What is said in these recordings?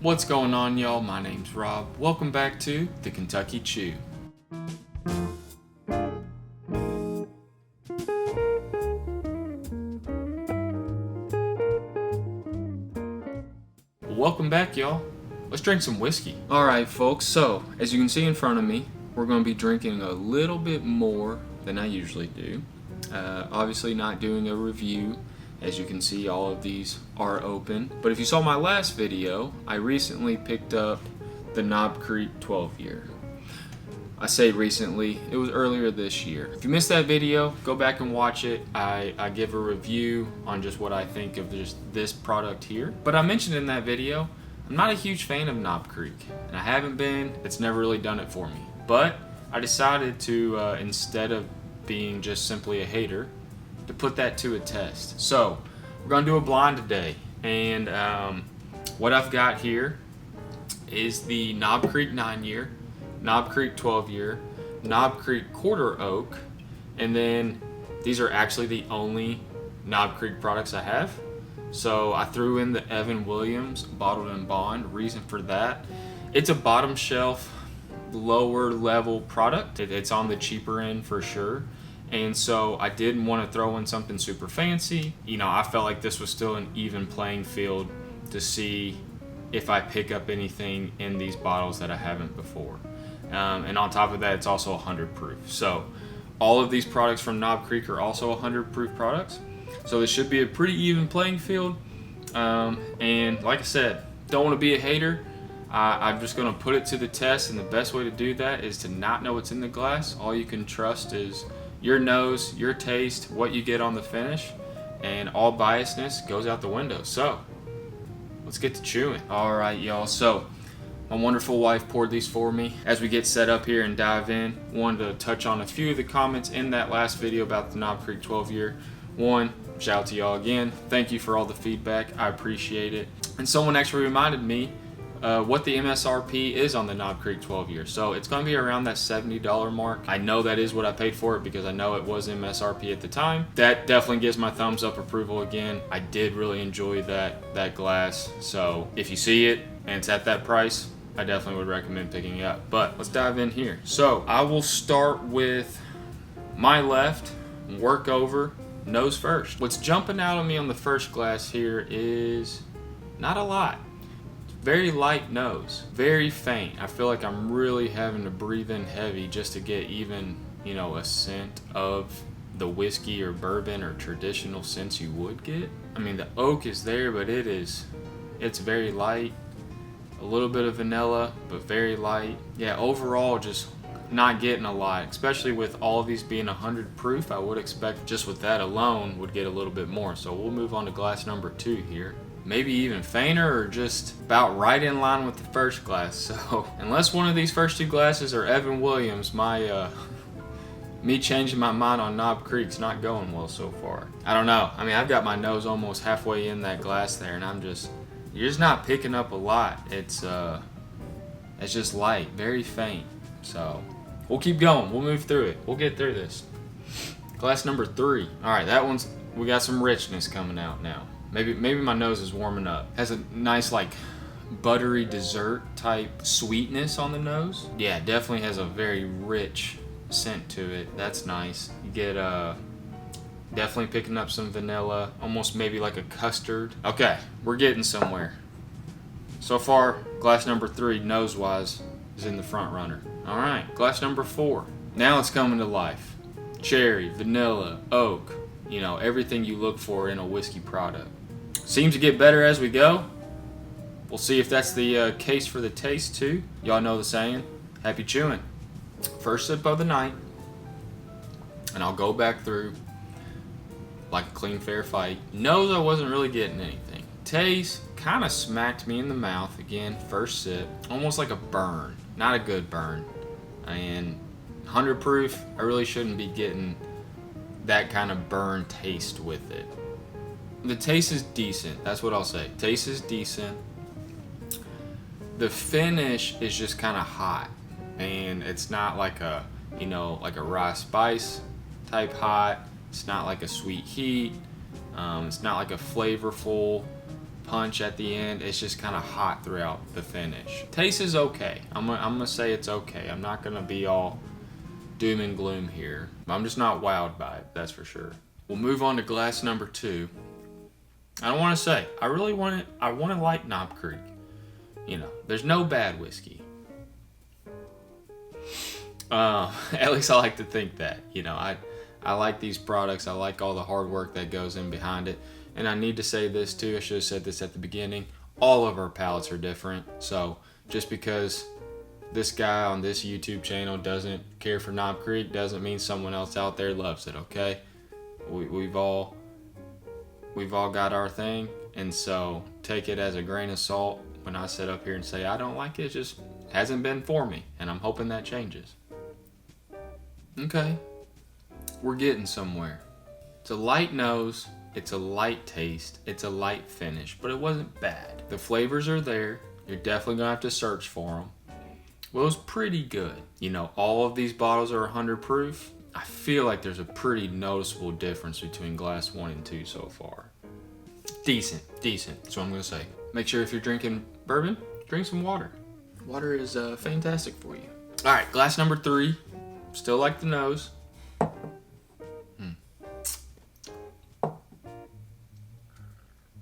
What's going on, y'all? My name's Rob. Welcome back to the Kentucky Chew. Welcome back, y'all. Let's drink some whiskey. Alright, folks, so as you can see in front of me, we're going to be drinking a little bit more than I usually do. Obviously not doing a review. As you can see, all of these are open. But if you saw my last video, I recently picked up the Knob Creek 12 year. I say recently, it was earlier this year. If you missed that video, go back and watch it. I give a review on just what I think of just this product here. But I mentioned in that video, I'm not a huge fan of Knob Creek. And I haven't been, it's never really done it for me. But I decided to, instead of being just simply a hater, to put that to a test. So we're gonna do a blind today, and what I've got here is the Knob Creek 9 year, Knob Creek 12 year, Knob Creek quarter oak, and then these are actually the only Knob Creek products I have. So I threw in the Evan Williams bottled in bond. Reason for that, it's a bottom shelf, lower level product. It's on the cheaper end for sure. And so I didn't want to throw in something super fancy. You know, I felt like this was still an even playing field to see if I pick up anything in these bottles that I haven't before. And on top of that, it's also 100 proof. So all of these products from Knob Creek are also 100 proof products. So this should be a pretty even playing field. And like I said, don't want to be a hater. I'm just going to put it to the test, and the best way to do that is to not know what's in the glass. All you can trust is your nose, your taste, what you get on the finish, and all biasness goes out the window. So let's get to chewing. All right, y'all. So my wonderful wife poured these for me. As we get set up here and dive in, wanted to touch on a few of the comments in that last video about the Knob Creek 12 year. One, shout out to y'all again. Thank you for all the feedback. I appreciate it. And someone actually reminded me what the MSRP is on the Knob Creek 12 year. So it's going to be around that $70 mark. I know that is what I paid for it because I know it was MSRP at the time. That definitely gives my thumbs up approval again. I did really enjoy that glass. So if you see it and it's at that price, I definitely would recommend picking it up. But let's dive in here. So I will start with my left, work over, nose first. What's jumping out at me on the first glass here is not a lot. Very light nose, very faint. I feel like I'm really having to breathe in heavy just to get even, a scent of the whiskey or bourbon or traditional scents you would get. I mean, the oak is there, but it's very light. A little bit of vanilla, but very light. Yeah, overall, just not getting a lot, especially with all of these being 100 proof. I would expect just with that alone would get a little bit more. So we'll move on to glass number 2 here. Maybe even fainter, or just about right in line with the first glass. So unless one of these first 2 glasses are Evan Williams, me changing my mind on Knob Creek's not going well so far. I don't know. I mean, I've got my nose almost halfway in that glass there, and you're just not picking up a lot. It's just light, very faint. So we'll keep going. We'll move through it. We'll get through this. Glass number 3. All right, we got some richness coming out now. Maybe my nose is warming up. Has a nice buttery dessert type sweetness on the nose. Yeah, definitely has a very rich scent to it. That's nice. You get definitely picking up some vanilla, almost maybe like a custard. Okay, we're getting somewhere. So far, glass number 3, nose-wise, is in the front runner. All right, glass number 4. Now it's coming to life. Cherry, vanilla, oak, everything you look for in a whiskey product. Seems to get better as we go. We'll see if that's the case for the taste too. Y'all know the saying, happy chewing. First sip of the night, and I'll go back through like a clean, fair fight. Nose, I wasn't really getting anything. Taste kind of smacked me in the mouth again. First sip, almost like a burn. Not a good burn. And 100 proof, I really shouldn't be getting that kind of burn taste with it. The taste is decent. That's what I'll say. Taste is decent. The finish is just kind of hot, and it's not like a rye spice type hot. It's not like a sweet heat. It's not like a flavorful punch at the end. It's just kind of hot throughout the finish. Taste is okay. I'm gonna say it's okay. I'm not gonna be all doom and gloom here. I'm just not wowed by it, that's for sure. We'll move on to glass number 2. I don't want to say, I want to like Knob Creek. You know, there's no bad whiskey. At least I like to think that. You know, I like these products. I like all the hard work that goes in behind it. And I need to say this too. I should have said this at the beginning. All of our palates are different. So just because this guy on this YouTube channel doesn't care for Knob Creek doesn't mean someone else out there loves it, okay? We've all got our thing. And so take it as a grain of salt when I sit up here and say I don't like it. It just hasn't been for me. And I'm hoping that changes. Okay. We're getting somewhere. It's a light nose, it's a light taste, it's a light finish, but it wasn't bad. The flavors are there. You're definitely gonna have to search for them. Well, it was pretty good. You know, all of these bottles are 100 proof. I feel like there's a pretty noticeable difference between glass 1 and 2 so far. Decent. That's what I'm gonna say. Make sure if you're drinking bourbon, drink some water. Water is fantastic for you. All right, glass number 3. Still like the nose.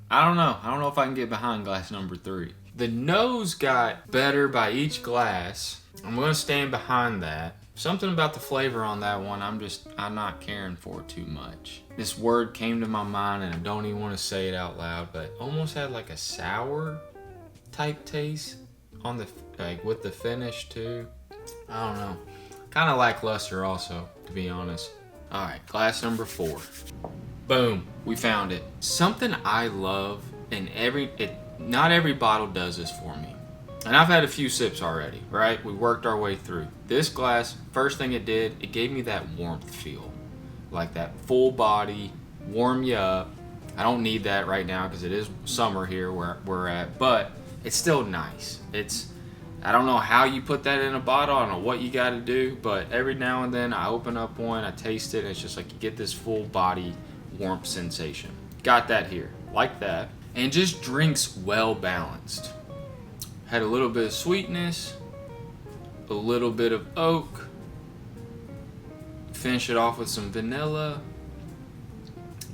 I don't know if I can get behind glass number 3. The nose got better by each glass. I'm gonna stand behind that. Something about the flavor on that one, I'm not caring for too much. This word came to my mind and I don't even want to say it out loud, but almost had like a sour type taste on the, like with the finish too. I don't know. Kind of lackluster also, to be honest. All right, glass number 4. Boom, we found it. Something I love, and not every bottle does this for me. And I've had a few sips already, right? We worked our way through. This glass, first thing it did, it gave me that warmth feel. Like that full body, warm you up. I don't need that right now because it is summer here where we're at, but it's still nice. I don't know how you put that in a bottle. I don't know what you got to do, but every now and then I open up one, I taste it, and it's just like you get this full body warmth sensation. Got that here, like that. And just drinks well balanced. Had a little bit of sweetness, a little bit of oak. Finish it off with some vanilla,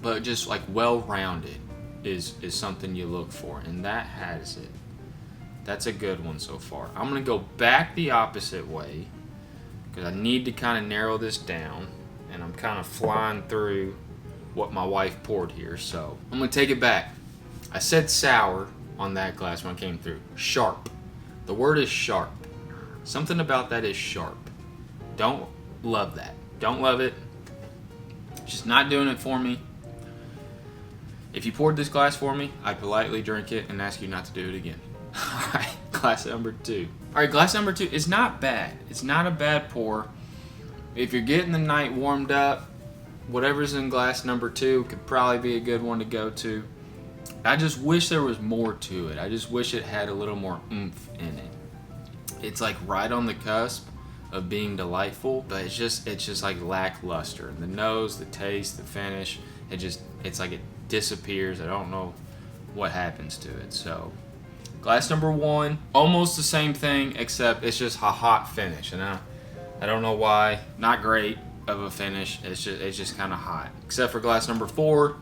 but just like well-rounded is something you look for, and that has it. That's a good one so far. I'm gonna go back the opposite way because I need to kind of narrow this down, and I'm kind of flying through what my wife poured here, so I'm gonna take it back. I said sour on that glass when I came through. Sharp. The word is sharp. Something about that is sharp. Don't love that. Don't love it. Just not doing it for me. If you poured this glass for me, I'd politely drink it and ask you not to do it again. Alright, glass number 2. Alright, glass number 2 is not bad. It's not a bad pour. If you're getting the night warmed up, whatever's in glass number 2 could probably be a good one to go to. I just wish there was more to it. I just wish it had a little more oomph in it. It's like right on the cusp of being delightful, but it's just like lackluster. The nose, the taste, the finish, it's like it disappears. I don't know what happens to it. So glass number 1, almost the same thing, except it's just a hot finish, and I don't know why. Not great of a finish. It's just kind of hot. Except for glass number 4,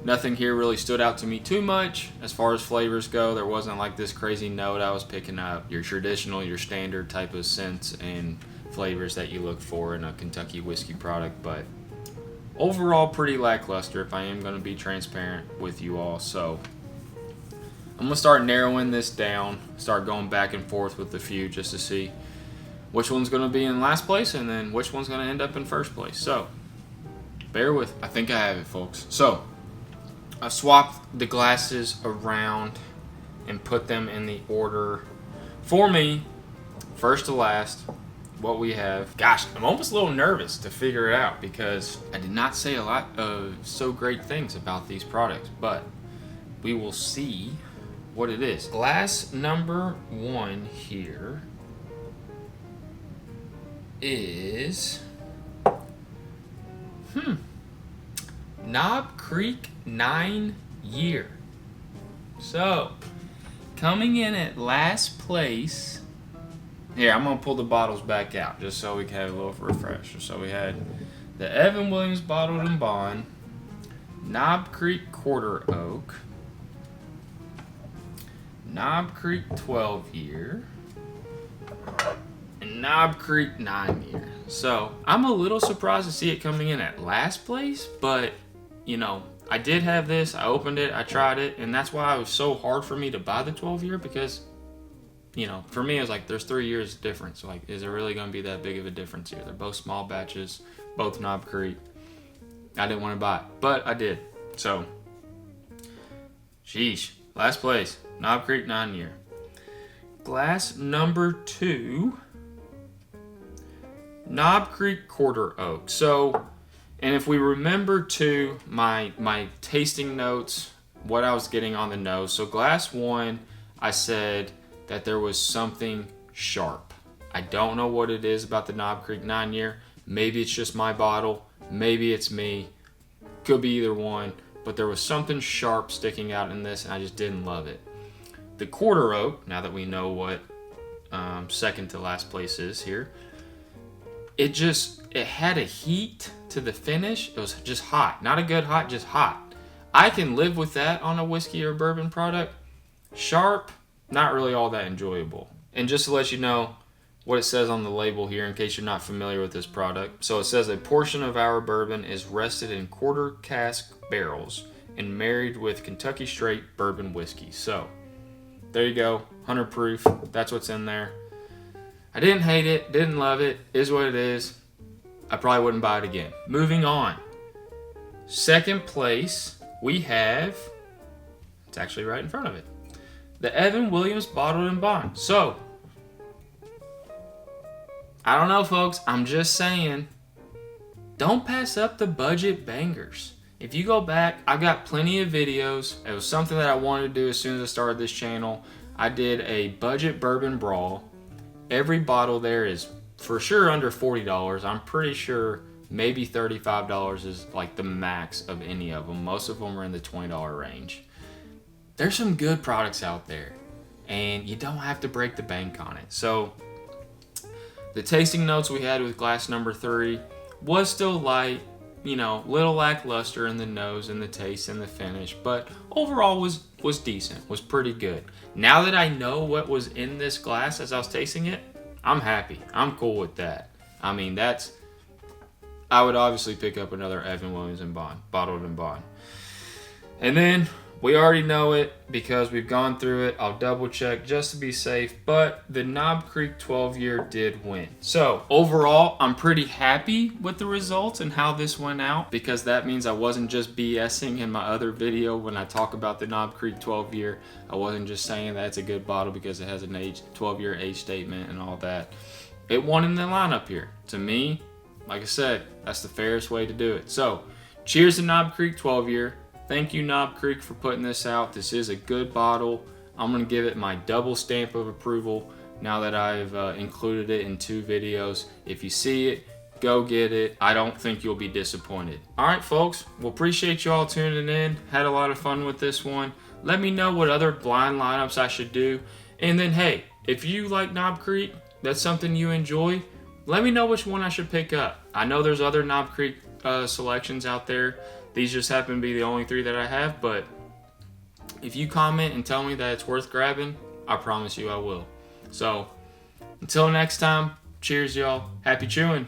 nothing here really stood out to me too much as far as flavors go. There wasn't like this crazy note I was picking up. Your traditional, your standard type of scents and flavors that you look for in a Kentucky whiskey product, but overall pretty lackluster if I am going to be transparent with you all. So I'm going to start narrowing this down, start going back and forth with a few just to see which one's going to be in last place and then which one's going to end up in first place. So bear with. I think I have it, folks. So I swapped the glasses around and put them in the order for me, first to last, what we have. Gosh, I'm almost a little nervous to figure it out because I did not say a lot of so great things about these products, but we will see what it is. Glass number 1 here is Knob Creek 9 year. So, coming in at last place. Here, I'm going to pull the bottles back out just so we can have a little refresher. So we had the Evan Williams Bottled and Bond, Knob Creek Quarter Oak, Knob Creek 12 year, and Knob Creek 9 year. So I'm a little surprised to see it coming in at last place, but you know, I did have this, I opened it, I tried it, and that's why it was so hard for me to buy the 12 year because, you know, for me it was like there's 3 years difference. Like, is there really going to be that big of a difference here? They're both small batches, both Knob Creek. I didn't want to buy it, but I did. So, sheesh, last place, Knob Creek 9 year. Glass number 2, Knob Creek Quarter Oak. So, and if we remember to my tasting notes, what I was getting on the nose. So glass 1, I said that there was something sharp. I don't know what it is about the Knob Creek 9 year. Maybe it's just my bottle. Maybe it's me. Could be either one. But there was something sharp sticking out in this, and I just didn't love it. The Quarter Oak, now that we know what second to last place is here, it had a heat to the finish. It was just hot. Not a good hot, just hot. I can live with that on a whiskey or bourbon product. Sharp, not really all that enjoyable. And just to let you know what it says on the label here in case you're not familiar with this product. So it says a portion of our bourbon is rested in quarter cask barrels and married with Kentucky straight bourbon whiskey. So there you go, 100 proof. That's what's in there. I didn't hate it, didn't love it, is what it is. I probably wouldn't buy it again. Moving on. Second place, we have, it's actually right in front of it, the Evan Williams Bottled and Bond. So, I don't know, folks, I'm just saying, don't pass up the budget bangers. If you go back, I've got plenty of videos. It was something that I wanted to do as soon as I started this channel. I did a budget bourbon brawl. Every bottle there is for sure under $40. I'm pretty sure maybe $35 is like the max of any of them. Most of them are in the $20 range. There's some good products out there, and you don't have to break the bank on it. So the tasting notes we had with glass number 3 was still light, you know, little lackluster in the nose and the taste and the finish, but overall was decent, was pretty good. Now that I know what was in this glass as I was tasting it, I'm happy. I'm cool with that. I mean, I would obviously pick up another Evan Williams and Bond, Bottled and Bond. And then we already know it because we've gone through it. I'll double check just to be safe, but the Knob Creek 12 year did win. So overall, I'm pretty happy with the results and how this went out, because that means I wasn't just BSing in my other video when I talk about the Knob Creek 12 year. I wasn't just saying that it's a good bottle because it has an 12 year age statement and all that. It won in the lineup here. To me, like I said, that's the fairest way to do it. So cheers to Knob Creek 12 year. Thank you, Knob Creek, for putting this out. This is a good bottle. I'm going to give it my double stamp of approval now that I've included it in 2 videos. If you see it, go get it. I don't think you'll be disappointed. All right, folks. Well, appreciate you all tuning in. Had a lot of fun with this one. Let me know what other blind lineups I should do. And then, hey, if you like Knob Creek, that's something you enjoy, let me know which one I should pick up. I know there's other Knob Creek selections out there. These just happen to be the only 3 that I have, but if you comment and tell me that it's worth grabbing, I promise you I will. So, until next time, cheers y'all. Happy chewing.